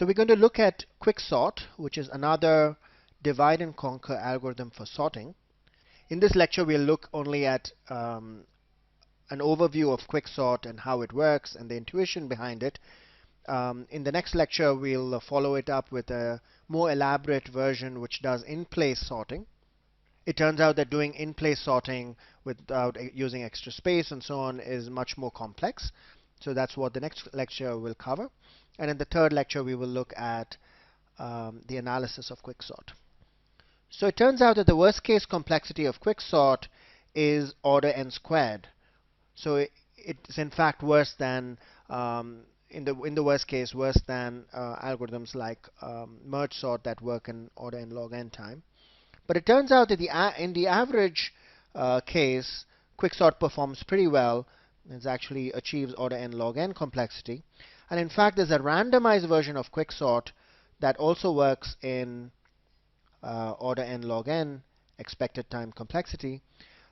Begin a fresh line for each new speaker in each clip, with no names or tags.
So we're going to look at QuickSort, which is another divide and conquer algorithm for sorting. In this lecture, we'll look only at an overview of QuickSort and how it works and the intuition behind it. In the next lecture, we'll follow it up with a more elaborate version which does in-place sorting. It turns out that doing in-place sorting without using extra space and so on is much more complex. So that's what the next lecture will cover. And in the third lecture, we will look at the analysis of QuickSort. So it turns out that the worst case complexity of QuickSort is order n squared. So it's in fact worse than in the worst case, worse than algorithms like merge sort that work in order n log n time. But it turns out that in the average case, QuickSort performs pretty well. It actually achieves order n log n complexity. And in fact, there's a randomized version of QuickSort that also works in order n log n expected time complexity.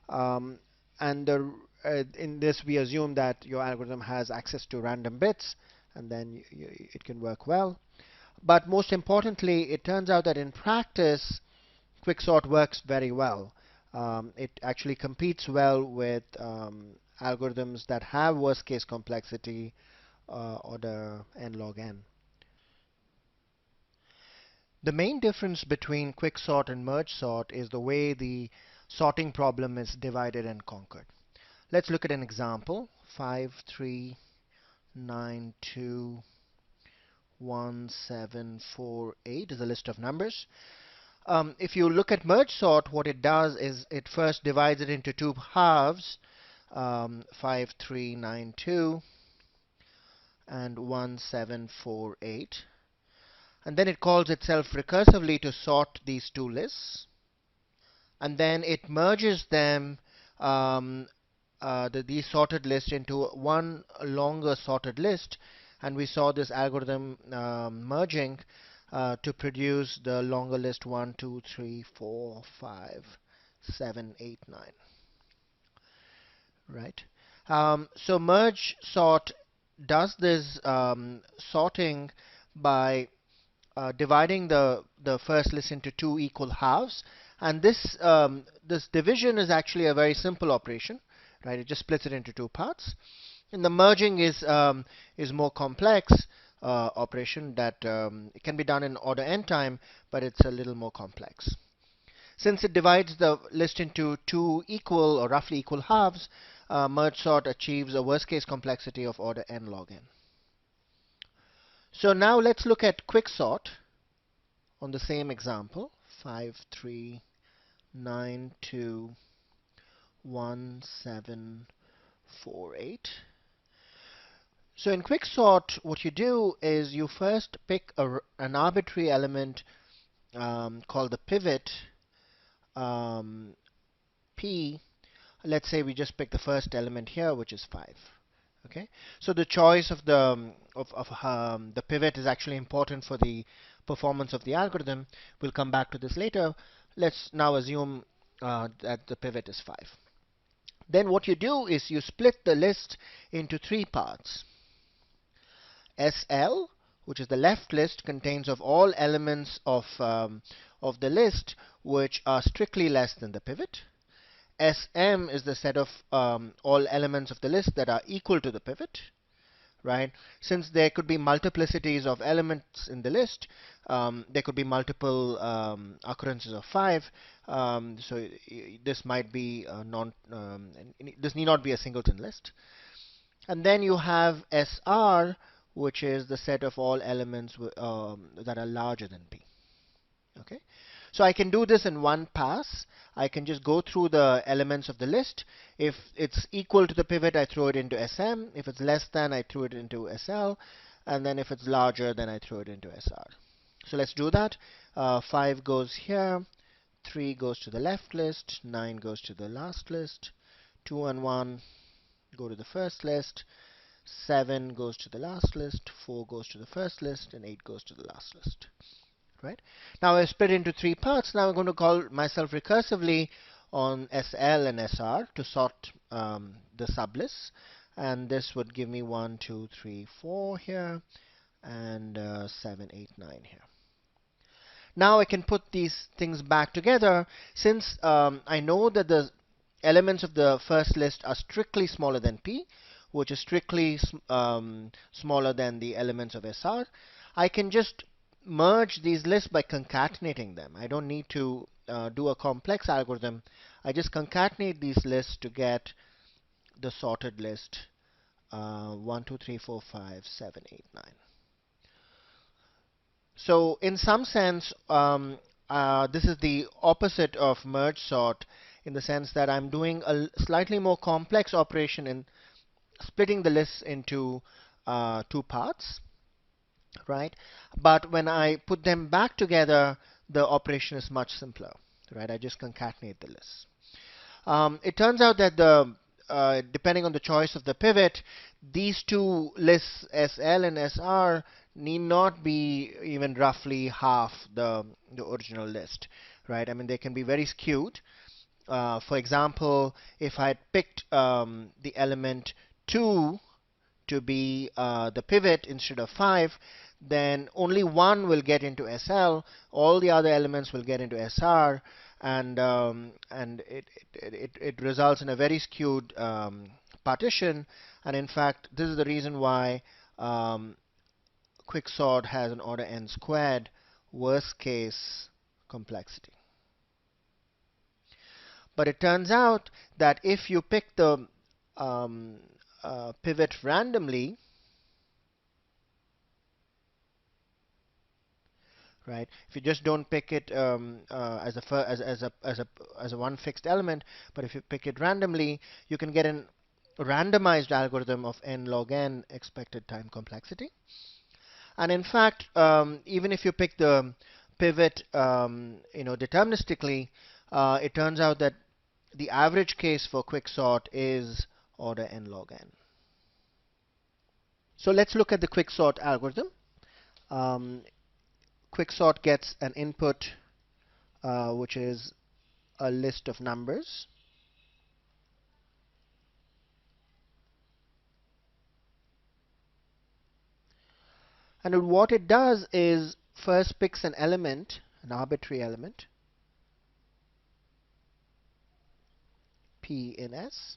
And in this, we assume that your algorithm has access to random bits, and then it can work well. But most importantly, it turns out that in practice, QuickSort works very well. It actually competes well with algorithms that have worst case complexity order n log n. The main difference between QuickSort and merge sort is the way the sorting problem is divided and conquered. Let's look at an example. 5, 3, 9, 2, 1, 7, 4, 8 is a list of numbers. If you look at merge sort, what it does is it first divides it into two halves, 5, 3, 9, 2, and 1, 7, 4, 8. And then it calls itself recursively to sort these two lists. And then it merges them, these sorted lists, into one longer sorted list. And we saw this algorithm merging to produce the longer list 1, 2, 3, 4, 5, 7, 8, 9. Right? So merge sort does this sorting by dividing the first list into two equal halves, and this division is actually a very simple operation, right? It just splits it into two parts. And the merging is more complex operation that it can be done in order n time, but it's a little more complex. Since it divides the list into two equal or roughly equal halves, merge sort achieves a worst case complexity of order n log n. So now let's look at QuickSort on the same example. 5, 3, 9, 2, 1, 7, 4, 8. So in QuickSort, what you do is you first pick an arbitrary element called the pivot P. Let's say we just pick the first element here, which is 5. Okay, so the choice of the pivot is actually important for the performance of the algorithm. We'll come back to this later. Let's now assume that the pivot is 5. Then what you do is you split the list into three parts. SL, which is the left list, contains of all elements of the list which are strictly less than the pivot. SM is the set of all elements of the list that are equal to the pivot, right? Since there could be multiplicities of elements in the list, there could be multiple occurrences of 5. So this might be this need not be a singleton list. And then you have SR, which is the set of all elements that are larger than P. Okay. So I can do this in one pass. I can just go through the elements of the list. If it's equal to the pivot, I throw it into SM. If it's less than, I throw it into SL. And then if it's larger, then I throw it into SR. So let's do that. 5 goes here. 3 goes to the left list. 9 goes to the last list. 2 and 1 go to the first list. 7 goes to the last list. 4 goes to the first list. And 8 goes to the last list. Right? Now I split into three parts. Now I'm going to call myself recursively on SL and SR to sort the sublists. And this would give me 1, 2, 3, 4 here. and 7, 8, 9 here. Now I can put these things back together since I know that the elements of the first list are strictly smaller than P, which is strictly smaller than the elements of SR. I can just merge these lists by concatenating them. I don't need to do a complex algorithm. I just concatenate these lists to get the sorted list 1, 2, 3, 4, 5, 7, 8, 9. So in some sense, this is the opposite of merge sort in the sense that I'm doing a slightly more complex operation in splitting the lists into two parts, right? But when I put them back together, the operation is much simpler, right? I just concatenate the lists. It turns out that depending on the choice of the pivot, these two lists, SL and SR, need not be even roughly half the original list, right? I mean, they can be very skewed. For example, if I had picked the element 2 to be the pivot instead of 5, then only one will get into SL, all the other elements will get into SR, and it results in a very skewed partition. And in fact, this is the reason why QuickSort has an order n squared worst case complexity. But it turns out that if you pick the pivot randomly, right? If you just don't pick it as a one fixed element, but if you pick it randomly, you can get a randomized algorithm of n log n expected time complexity. And in fact, even if you pick the pivot, deterministically, it turns out that the average case for QuickSort is order n log n. So let's look at the QuickSort algorithm. Um, QuickSort gets an input which is a list of numbers. And what it does is first picks an element, an arbitrary element, P in S.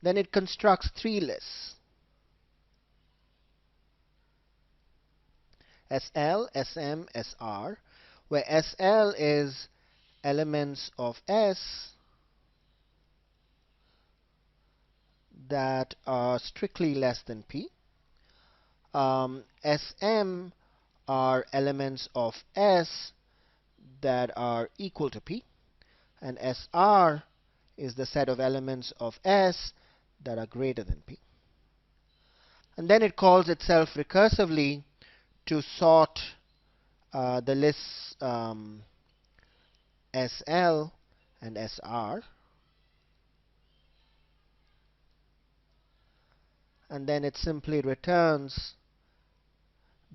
Then it constructs three lists, SL, SM, SR, where SL is elements of S that are strictly less than P. SM are elements of S that are equal to P, and SR is the set of elements of S that are greater than P. And then it calls itself recursively to sort the lists SL and SR, and then it simply returns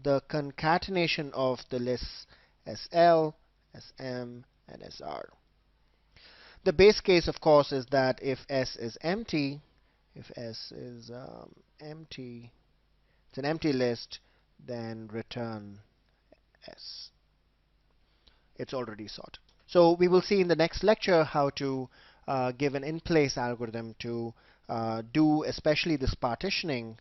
the concatenation of the lists SL, SM, and SR. The base case, of course, is that if S is empty, if S is empty, it's an empty list, then return S. It's already sorted. So we will see in the next lecture how to give an in-place algorithm to do especially this partitioning.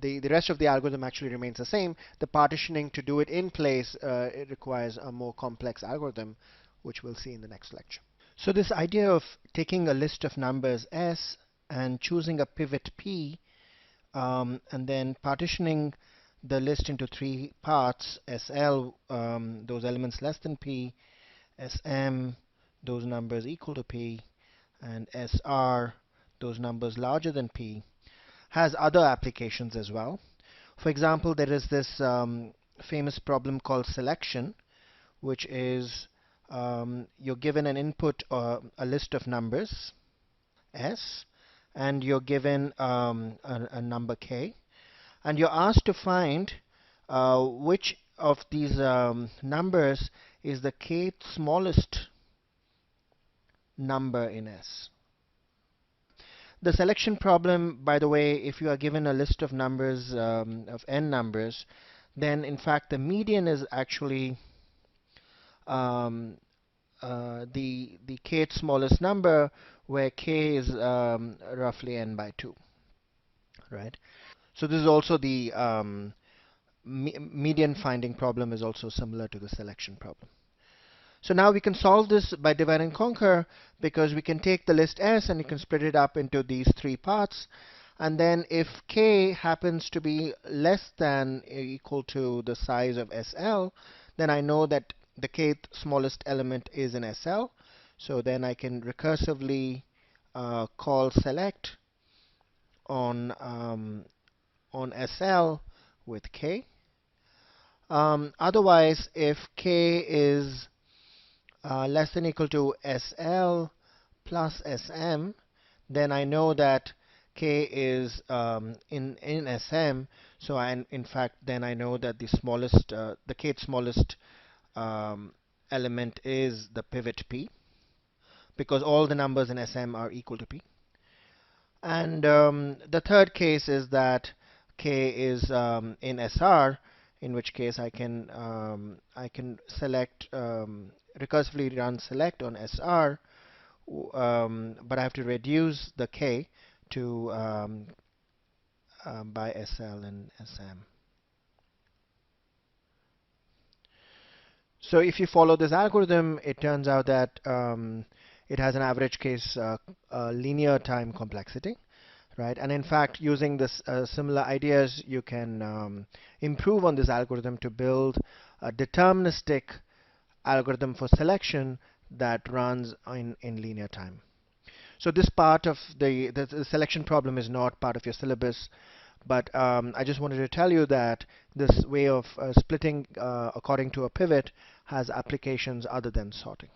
The rest of the algorithm actually remains the same. The partitioning to do it in place, it requires a more complex algorithm, which we'll see in the next lecture. So this idea of taking a list of numbers S and choosing a pivot P, and then partitioning the list into three parts, SL, those elements less than P, SM, those numbers equal to P, and SR, those numbers larger than P, has other applications as well. For example, there is this famous problem called selection, which is you're given an input, a list of numbers, S, and you're given a number K, and you're asked to find which of these numbers is the kth smallest number in S. The selection problem, by the way, if you are given a list of numbers, of n numbers, then in fact the median is actually um, the kth smallest number, where k is roughly n by 2, right? So this is also the median finding problem is also similar to the selection problem. So now we can solve this by divide and conquer, because we can take the list S and you can split it up into these three parts. And then if k happens to be less than or equal to the size of SL, then I know that the kth smallest element is in SL. So then I can recursively call select on SL with k. Otherwise, if k is less than equal to SL plus SM, then I know that k is in SM. So in fact, then I know that the kth smallest um, element is the pivot P, because all the numbers in SM are equal to P. And the third case is that k is in SR, in which case I can select recursively run select on SR, but I have to reduce the k to by SL and SM. So if you follow this algorithm, it turns out that it has an average case linear time complexity, right? And in fact, using this similar ideas, you can improve on this algorithm to build a deterministic algorithm for selection that runs in linear time. So this part of the selection problem is not part of your syllabus, but I just wanted to tell you that this way of splitting according to a pivot has applications other than sorting.